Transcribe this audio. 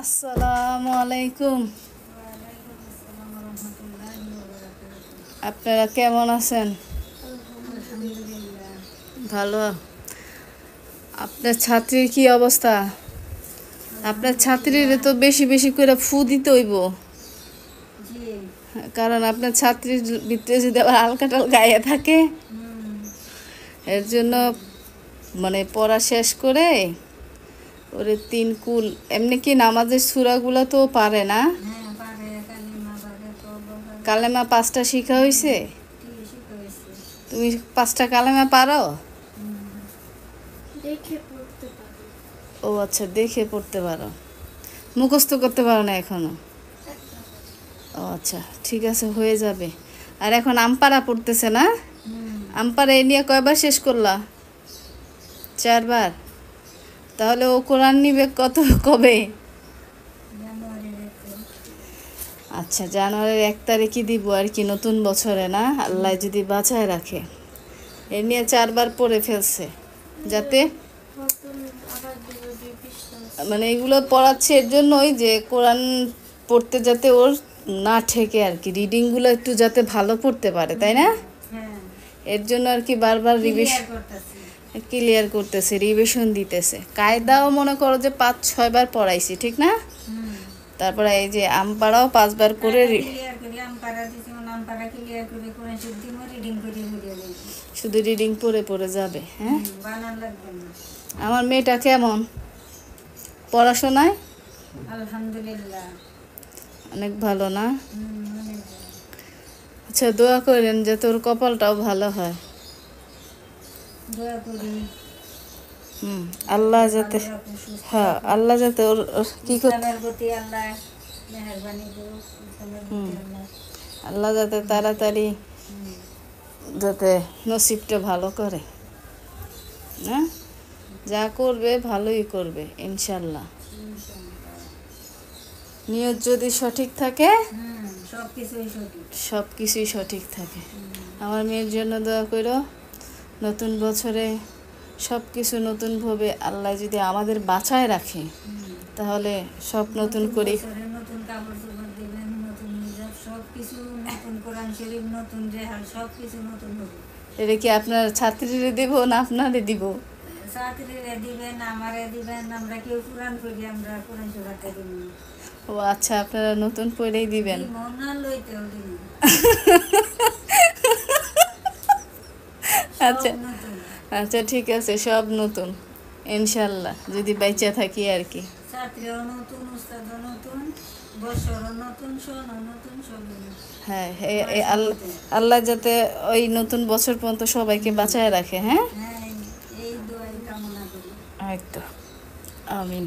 আসসালামু আলাইকুম। আপনারা কেমন আছেন? ভালো। আপনার ছাত্রীর কি অবস্থা? আপনার ছাত্রীর তো বেশি বেশি করে ফু দিতে হইব, কারণ আপনার ছাত্রীর ভিতরে যদি আবার আলকাটাল গায়ে থাকে, এর জন্য মানে পড়া শেষ করে ওরে 3 কুল এমনি কি নামাজের সূরাগুলো তো পারে না? কালেমা 5টা শিখা হয়েছে? তুমি 5টা কালেমা পারো? ও আচ্ছা, দেখে পড়তে পারো, মুখস্থ করতে পারো না এখনো? ও আচ্ছা, ঠিক আছে, হয়ে যাবে। আর এখন আমপারা পড়তেছে না? আমপারা এ নিয়ে কয়বার শেষ করলা? 4 বার? তাহলে ও কোরআন নিবে কবে? আচ্ছা, জানুয়ারির 1 তারিখে দিব আর কি, নতুন বছরে না, আল্লাহ যদি বাঁচায় রাখে। এ নিয়ে 4 বার পড়ে ফেলছে, যাতে মানে এগুলো পড়াচ্ছে এর জন্যই যে কোরআন পড়তে যাতে ওর না ঠেকে আর কি, রিডিংগুলো একটু যাতে ভালো পড়তে পারে, তাই না? এর জন্য আর কি বারবার ক্লিয়ার করতেছে, রিভিশন দিতেছে। কায়দাও মনে করো যে 5-6 বার পড়াইছি, ঠিক না? তারপরে এই যে আমপাড়াও 5 বার করে শুধু রিডিং পড়ে পড়ে যাবে। হ্যাঁ, আমার মেয়েটা কেমন পড়াশোনায়? আলহামদুলিল্লাহ অনেক ভালো না? আচ্ছা, দোয়া করেন যে তোর কপালটাও ভালো হয়। দোয়া করি আল্লাহ যাতে, হ্যাঁ, আল্লাহ যাতে ওর কি করতে, আল্লাহ যাতে তাড়াতাড়ি যাতে নসিবটা ভালো করে, না? যা করবে ভালোই করবে ইনশাল্লাহ। নিয়ত যদি সঠিক থাকে, সব কিছুই সঠিক থাকে। আমার মেয়ের জন্য দোয়া করো, নতুন বছরে সব কিছু নতুনভাবে আল্লাহ যদি আমাদের বাঁচায় রাখে, তাহলে সব নতুন করে নতুন কাপড় চোপড় দিবেন, নতুন হিজাব, সবকিছু নতুন, কোরআন শরীফ নতুন, রেহাল, সবকিছু নতুন হবে। এটা কি আপনার ছাত্রীরে দিব না আপনারে দিব? ছাত্রীরে দিবেন, আমারে দিবেন, আমরা কেউ কোরআন পড়ি, আমরা কোরআন শোনাতে দিব। ও আচ্ছা, আপনারা নতুন পড়েই দিবেন? মন লইতেও দিবেন। আচ্ছা আচ্ছা, ঠিক আছে, সব নতুন ইনশাল্লাহ, যদি বাইচা থাকি আর কি। ছাত্রীও নতুন, উস্তাদও নতুন, বছরও নতুন, সনও নতুন, সবই নতুন। হ্যাঁ, আল্লাহ যাতে ওই নতুন বছর পর্যন্ত সবাইকে বাঁচায় রাখে। হ্যাঁ, এই দোয়াই কামনা করি। একদম, আমিন।